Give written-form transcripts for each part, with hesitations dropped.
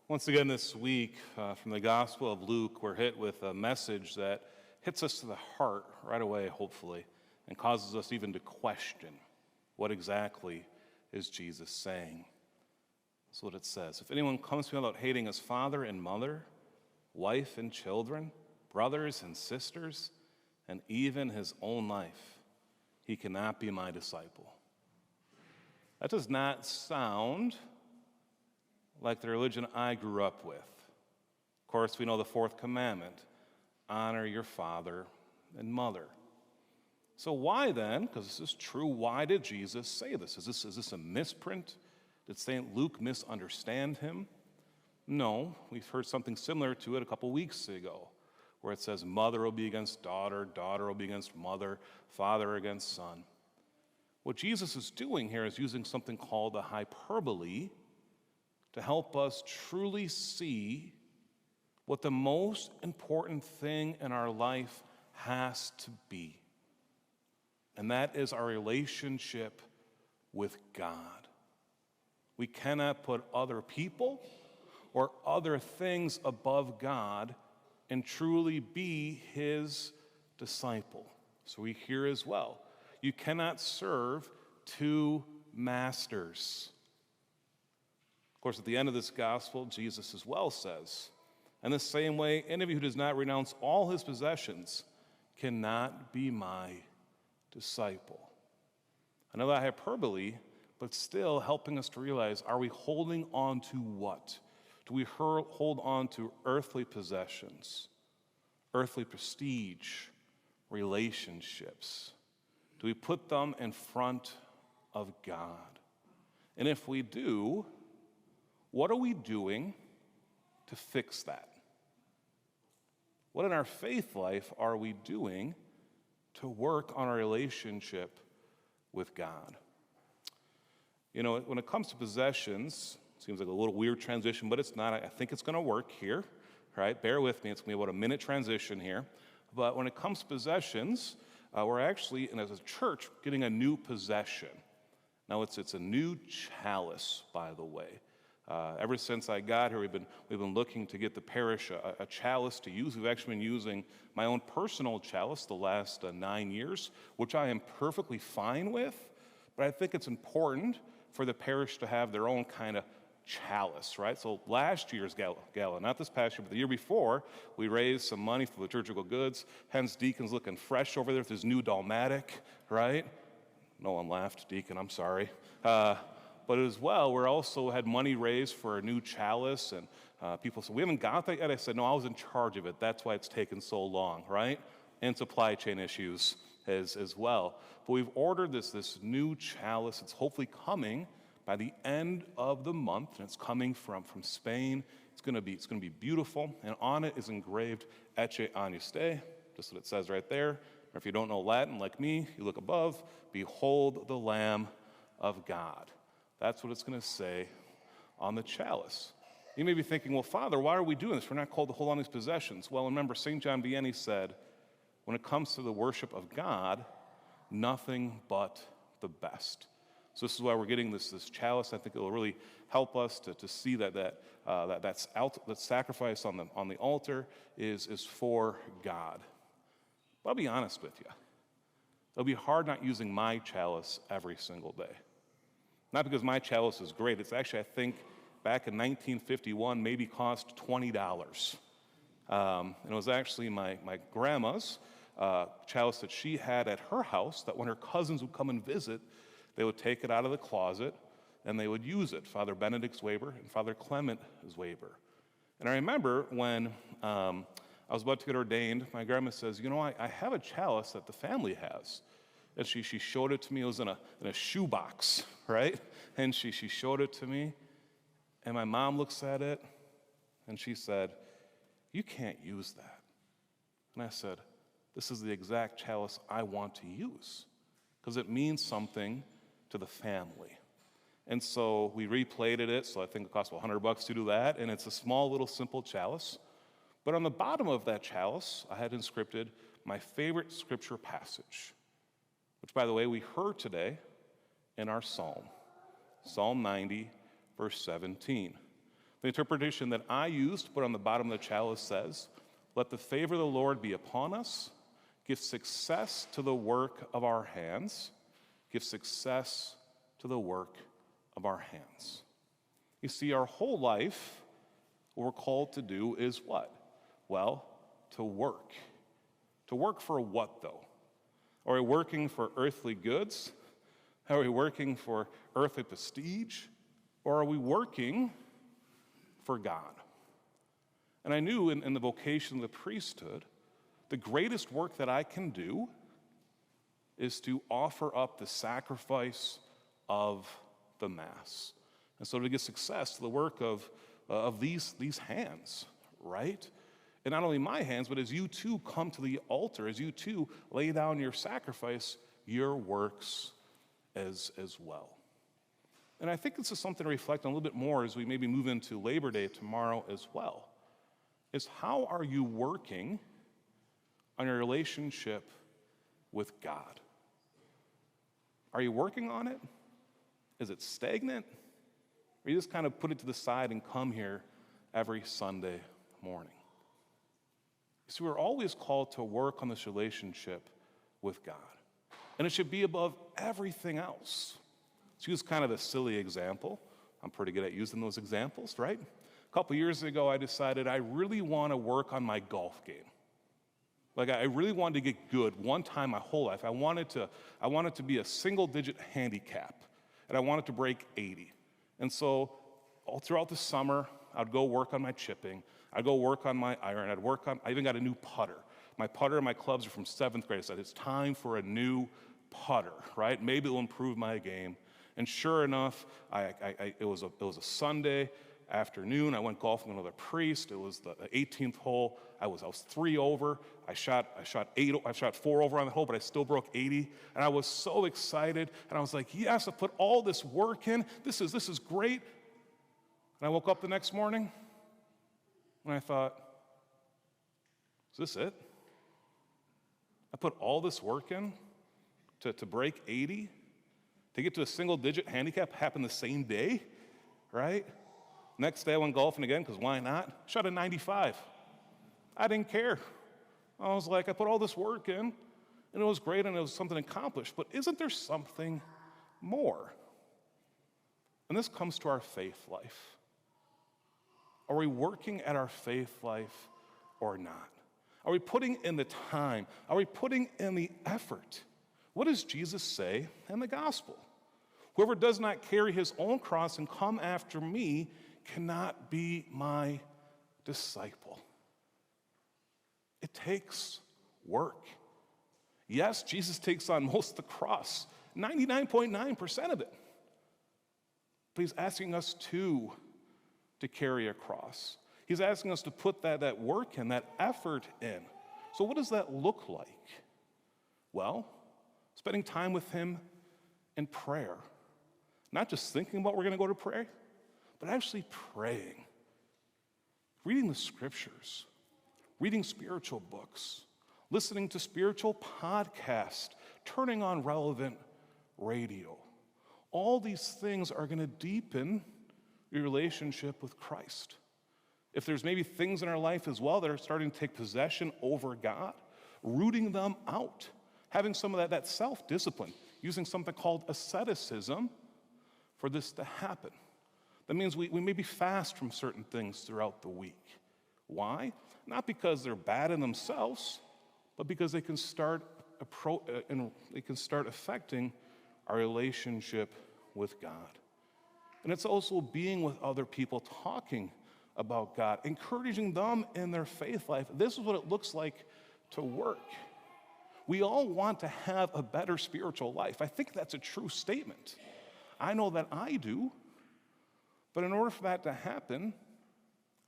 Once again this week, from the Gospel of Luke, we're hit with a message that hits us to the heart right away, hopefully, and causes us even to question what exactly is Jesus saying. That's what it says. If anyone comes to me without hating his father and mother, wife and children, brothers and sisters, and even his own life, he cannot be my disciple. That does not sound like the religion I grew up with. Of course, we know the fourth commandment, honor your father and mother. So why then, because this is true, why did Jesus say this? Is this a misprint? Did St. Luke misunderstand him? No, we've heard something similar to it a couple weeks ago, where it says mother will be against daughter, daughter will be against mother, father against son. What Jesus is doing here is using something called a hyperbole to help us truly see what the most important thing in our life has to be. And that is our relationship with God. We cannot put other people or other things above God and truly be his disciple. So we hear as well, you cannot serve two masters. Of course, at the end of this gospel, Jesus as well says, in the same way, any of you who does not renounce all his possessions cannot be my disciple. Another hyperbole, but still helping us to realize, are we holding on to what? Do we hold on to earthly possessions, earthly prestige, relationships? Do we put them in front of God? And if we do, what are we doing to fix that? What in our faith life are we doing to work on our relationship with God? You know, when it comes to possessions, it seems like a little weird transition, but it's not. I think it's going to work here, right? Bear with me. It's going to be about a minute transition here. But when it comes to possessions, we're actually, and as a church, getting a new possession. Now, it's a new chalice, by the way. Ever since I got here, we've been looking to get the parish a chalice to use. We've actually been using my own personal chalice the last 9 years, which I am perfectly fine with, but I think it's important for the parish to have their own kind of chalice, right? So last year's gala, not this past year, but the year before, we raised some money for liturgical goods, hence Deacon's looking fresh over there with his new Dalmatic, right? No one laughed, Deacon, I'm sorry. But as well, we also had money raised for a new chalice, and people said, we haven't got that yet. I said, no, I was in charge of it. That's why it's taken so long, right? And supply chain issues as well. But we've ordered this new chalice. It's hopefully coming by the end of the month, and it's coming from Spain. It's going to be beautiful, and on it is engraved Ecce Agnus, just what it says right there. Or if you don't know Latin like me, you look above, behold the Lamb of God. That's what it's going to say on the chalice. You may be thinking, well, Father, why are we doing this? We're not called to hold on these possessions. Well, remember, St. John Vianney said, when it comes to the worship of God, nothing but the best. So this is why we're getting this chalice. I think it will really help us to see that sacrifice on the altar is for God. But I'll be honest with you. It'll be hard not using my chalice every single day. Not because my chalice is great. It's actually, I think, back in 1951, maybe cost $20. And it was actually my grandma's chalice that she had at her house, that when her cousins would come and visit, they would take it out of the closet and they would use it, Father Benedict's Weber and Father Clement's Weber. And I remember when I was about to get ordained, my grandma says, you know, I have a chalice that the family has. And she showed it to me. It was in a shoebox, right? And she showed it to me. And my mom looks at it, and she said, you can't use that. And I said, this is the exact chalice I want to use, because it means something to the family. And so we replated it, so I think it cost $100 to do that, and it's a small little simple chalice. But on the bottom of that chalice, I had inscripted my favorite scripture passage, which, by the way, we heard today in our psalm, Psalm 90, verse 17. The interpretation that I used to put on the bottom of the chalice says, "Let the favor of the Lord be upon us. Give success to the work of our hands. Give success to the work of our hands." You see, our whole life, what we're called to do is what? Well, to work. To work for what, though? Are we working for earthly goods? Are we working for earthly prestige? Or are we working for God? And I knew in the vocation of the priesthood, the greatest work that I can do is to offer up the sacrifice of the Mass. And so to get success to the work of these hands, right? And not only my hands, but as you too come to the altar, as you too lay down your sacrifice, your works as well. And I think this is something to reflect on a little bit more as we maybe move into Labor Day tomorrow as well, is how are you working on your relationship with God? Are you working on it? Is it stagnant? Or you just kind of put it to the side and come here every Sunday morning? So we're always called to work on this relationship with God. And it should be above everything else. Let's use kind of a silly example. I'm pretty good at using those examples, right? A couple years ago, I decided I really want to work on my golf game. Like I really wanted to get good one time my whole life. I wanted to be a single-digit handicap, and I wanted to break 80. And so all throughout the summer, I'd go work on my chipping. I'd go work on my iron. I even got a new putter. My putter and my clubs are from 7th grade. I said, it's time for a new putter, right? Maybe it'll improve my game. And sure enough, it was a Sunday afternoon. I went golfing with another priest. It was the 18th hole. I was 3 over. I shot 4 over on the hole, but I still broke 80. And I was so excited. And I was like, yes, I put all this work in. This is great. And I woke up the next morning, and I thought, is this it? I put all this work in to break 80, to get to a single-digit handicap, happened the same day, right? Next day I went golfing again, because why not? Shot a 95. I didn't care. I was like, I put all this work in, and it was great, and it was something accomplished, but isn't there something more? And this comes to our faith life. Are we working at our faith life or not? Are we putting in the time? Are we putting in the effort? What does Jesus say in the gospel? Whoever does not carry his own cross and come after me cannot be my disciple. It takes work. Yes, Jesus takes on most of the cross, 99.9% of it. But he's asking us to carry a cross. He's asking us to put that work in, that effort in. So what does that look like? Well, spending time with him in prayer. Not just thinking about we're going to go to pray, but actually praying. Reading the scriptures. Reading spiritual books. Listening to spiritual podcasts. Turning on relevant radio. All these things are going to deepen your relationship with Christ. If there's maybe things in our life as well that are starting to take possession over God, rooting them out, having some of that self-discipline, using something called asceticism for this to happen. That means we maybe fast from certain things throughout the week. Why? Not because they're bad in themselves, but because they can start affecting our relationship with God. And it's also being with other people, talking about God, encouraging them in their faith life. This is what it looks like to work. We all want to have a better spiritual life. I think that's a true statement. I know that I do. But in order for that to happen,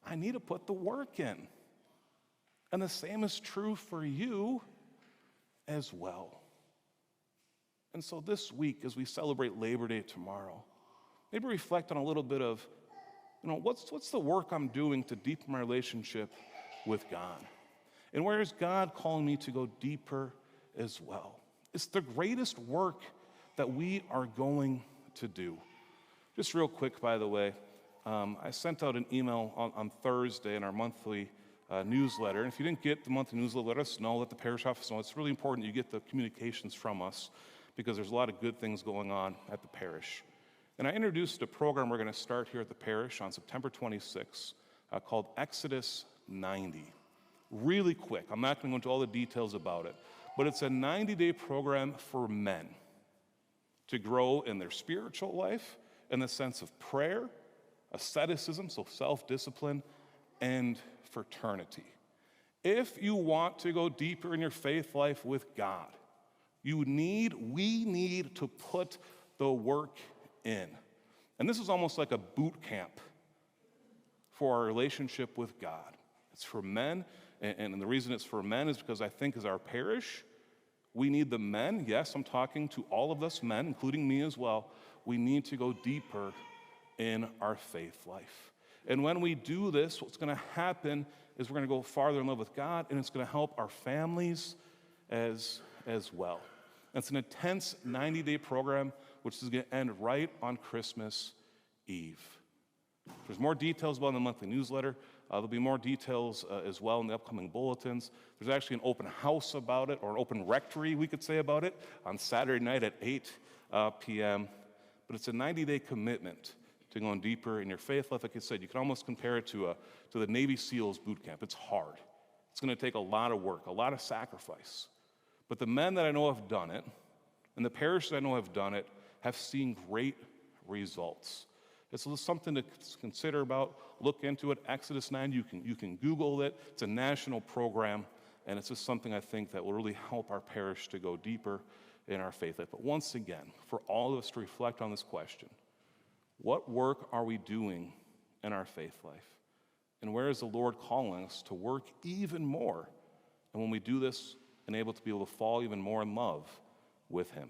I need to put the work in. And the same is true for you as well. And so this week, as we celebrate Labor Day tomorrow, maybe reflect on a little bit of, what's the work I'm doing to deepen my relationship with God? And where is God calling me to go deeper as well? It's the greatest work that we are going to do. Just real quick, by the way, I sent out an email on Thursday in our monthly newsletter. And if you didn't get the monthly newsletter, let us know, let the parish office know. It's really important you get the communications from us because there's a lot of good things going on at the parish. And I introduced a program we're going to start here at the parish on September 26th called Exodus 90. Really quick, I'm not going to go into all the details about it, but it's a 90-day program for men to grow in their spiritual life in the sense of prayer, asceticism, so self-discipline, and fraternity. If you want to go deeper in your faith life with God, we need to put the work in. And this is almost like a boot camp for our relationship with God. It's for men, and the reason it's for men is because I think as our parish, we need the men. Yes, I'm talking to all of us men, including me as well. We need to go deeper in our faith life. And when we do this, what's going to happen is we're going to go farther in love with God, and it's going to help our families as well. It's an intense 90-day program, which is going to end right on Christmas Eve. There's more details about it in the monthly newsletter. There'll be more details as well in the upcoming bulletins. There's actually an open house about it, or an open rectory, we could say, about it, on Saturday night at 8 p.m. But it's a 90-day commitment to going deeper in your faith life. Like I said, you can almost compare it to the Navy SEALs boot camp. It's hard. It's going to take a lot of work, a lot of sacrifice. But the men that I know have done it, and the parishes that I know have done it, have seen great results. It's something to consider about. Look into it. Exodus 9, you can Google it. It's a national program, and it's just something I think that will really help our parish to go deeper in our faith life. But once again, for all of us to reflect on this question, what work are we doing in our faith life? And where is the Lord calling us to work even more? And when we do this, and able to be able to fall even more in love with Him.